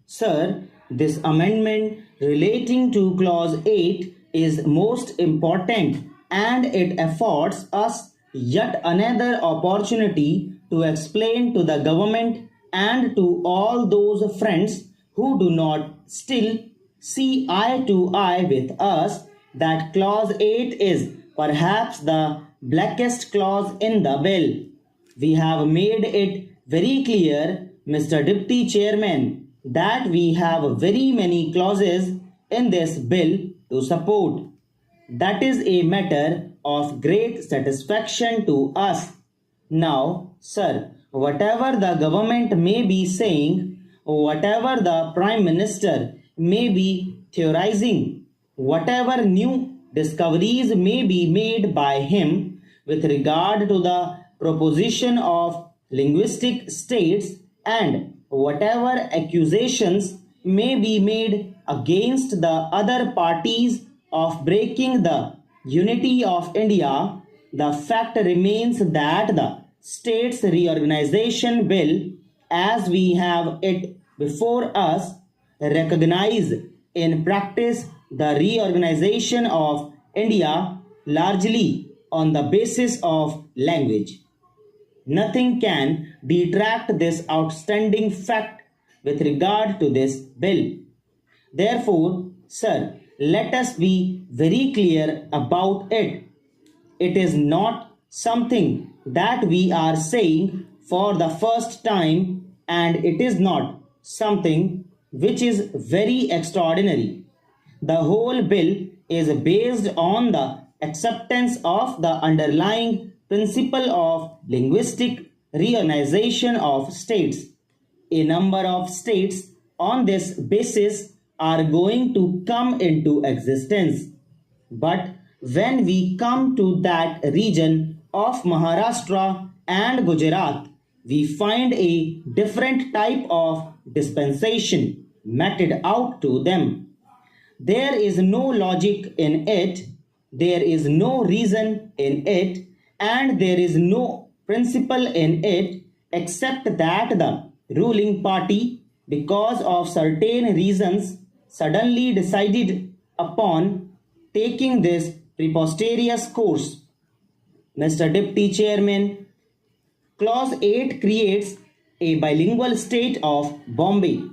Sir, this amendment relating to Clause 8 is most important and it affords us yet another opportunity to explain to the government and to all those friends who do not still see eye to eye with us that Clause 8 is perhaps the blackest clause in the bill. We have made it very clear, Mr. Deputy Chairman, that we have very many clauses in this bill to support. That is a matter of great satisfaction to us. Now, sir, whatever the government may be saying, whatever the Prime Minister may be theorizing, whatever new discoveries may be made by him with regard to the proposition of linguistic states, and whatever accusations may be made against the other parties of breaking the unity of India, the fact remains that the States Reorganization Bill, as we have it before us, recognize in practice the reorganization of India largely on the basis of language. Nothing can detract this outstanding fact with regard to this bill. Therefore, sir, let us be very clear about it. It is not something that we are saying for the first time, and it is not something which is very extraordinary. The whole bill is based on the acceptance of the underlying principle of linguistic reorganization of states. A number of states on this basis are going to come into existence. But when we come to that region of Maharashtra and Gujarat, we find a different type of dispensation meted out to them. There is no logic in it, there is no reason in it, and there is no principle in it except that the ruling party, because of certain reasons, suddenly decided upon taking this preposterous course. Mr. Deputy Chairman, Clause 8 creates a bilingual state of Bombay,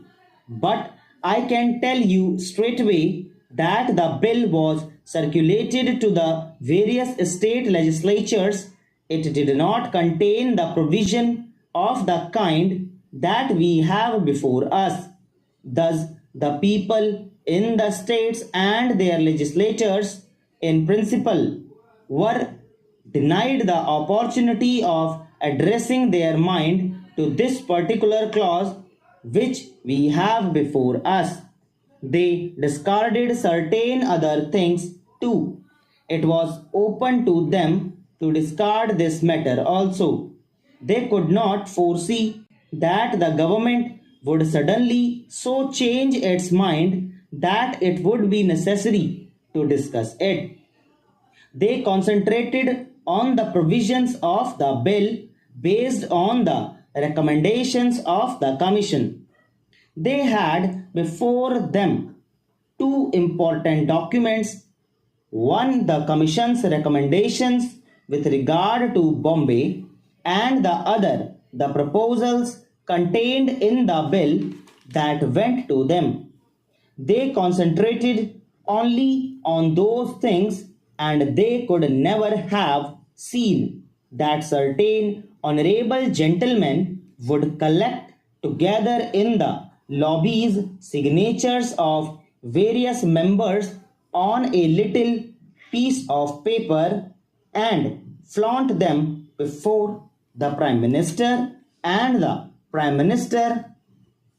but I can tell you straightway that the bill was circulated to the various state legislatures. It did not contain the provision of the kind that we have before us. Thus, the people in the states and their legislators, in principle, were denied the opportunity of addressing their mind to this particular clause which we have before us. They discarded certain other things too. It was open to them to discard this matter also. They could not foresee that the government would suddenly so change its mind that it would be necessary to discuss it. They concentrated on the provisions of the bill based on the recommendations of the Commission. They had before them two important documents, one the Commission's recommendations with regard to Bombay, and the other the proposals contained in the bill that went to them. They concentrated only on those things, and they could never have seen that certain honorable gentlemen would collect together in the lobbies signatures of various members on a little piece of paper and flaunt them before the Prime Minister, and the Prime Minister,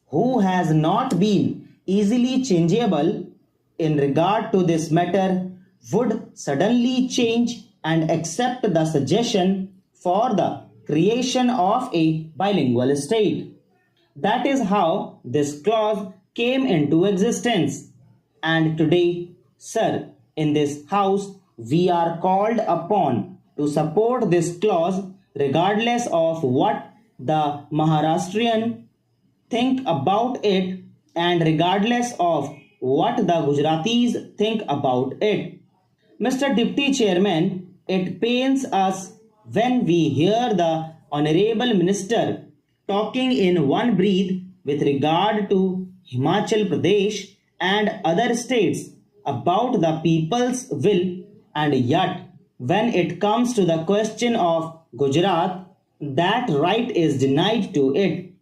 who has not been easily changeable in regard to this matter, would suddenly change and accept the suggestion for the creation of a bilingual state. That is how this clause came into existence. And today, sir, in this house, we are called upon to support this clause regardless of what the Maharashtrian think about it, and regardless of what the Gujaratis think about it. Mr. Deputy Chairman, it pains us when we hear the Honorable Minister talking in one breath with regard to Himachal Pradesh and other states about the people's will, and yet when it comes to the question of Gujarat, that right is denied to it.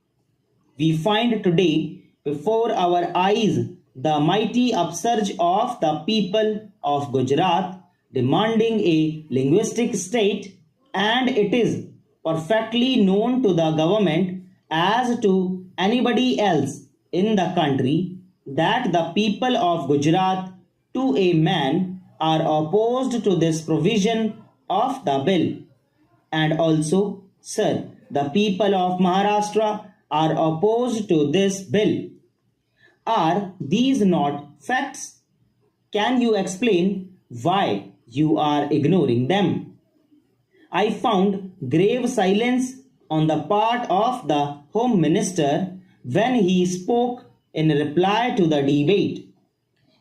We find today before our eyes the mighty upsurge of the people of Gujarat demanding a linguistic state, and it is perfectly known to the government as to anybody else in the country that the people of Gujarat to a man are opposed to this provision of the bill. And also, sir, the people of Maharashtra are opposed to this bill. Are these not facts? Can you explain why you are ignoring them? I found grave silence on the part of the Home Minister when he spoke in reply to the debate.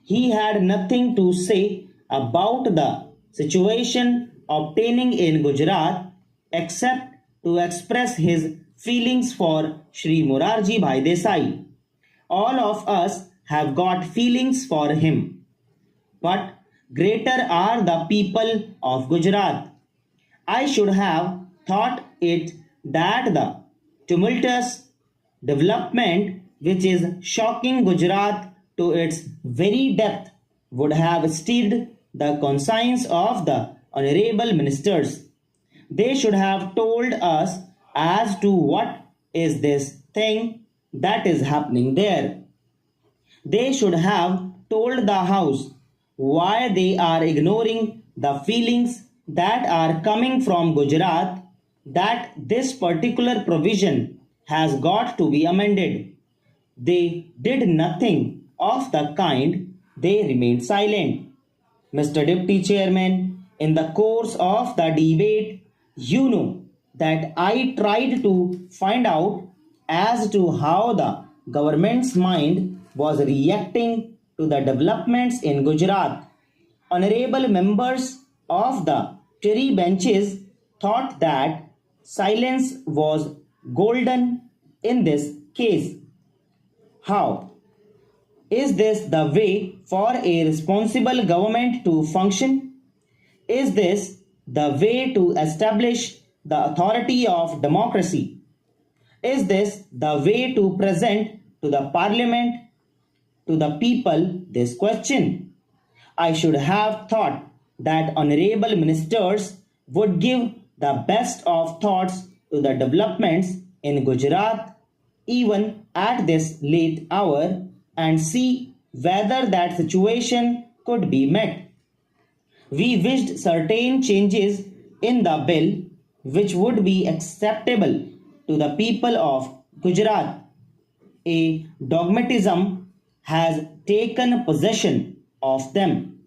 He had nothing to say about the situation obtaining in Gujarat except to express his feelings for Shri Morarji Bhai Desai. All of us have got feelings for him, but greater are the people of Gujarat. I should have thought it that the tumultuous development which is shocking Gujarat to its very depth would have stirred the conscience of the honorable ministers. They should have told us as to what is this thing that is happening there. They should have told the House why they are ignoring the feelings that are coming from Gujarat that this particular provision has got to be amended. They did nothing of the kind, they remained silent. Mr. Deputy Chairman, in the course of the debate, you know that I tried to find out as to how the government's mind was reacting to the developments in Gujarat. Honorable members of the Terry benches thought that silence was golden in this case. How? Is this the way for a responsible government to function? Is this the way to establish the authority of democracy? Is this the way to present to the parliament, to the people, this question? I should have thought that honorable ministers would give the best of thoughts to the developments in Gujarat even at this late hour and see whether that situation could be met. We wished certain changes in the bill which would be acceptable to the people of Gujarat. A dogmatism has taken possession of them.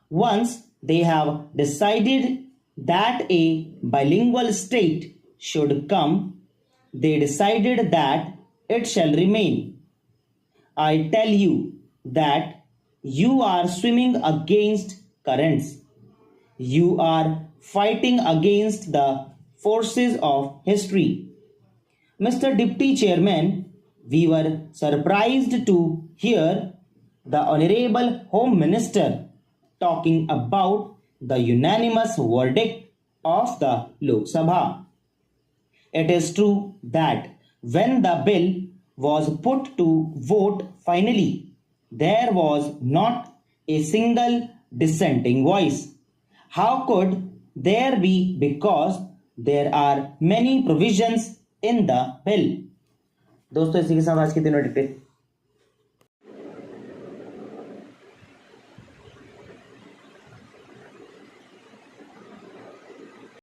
Once they have decided that a bilingual state should come, they decided that it shall remain. I tell you that you are swimming against currents. You are fighting against the forces of history. Mr. Deputy Chairman, we were surprised to hear the Honorable Home Minister talking about the unanimous verdict of the Lok Sabha. It is true that when the bill was put to vote finally, there was not a single dissenting voice. How could there be? Because there are many provisions in the bill. दोस्तों इसी के साथ आज की तीनों टिप्पणी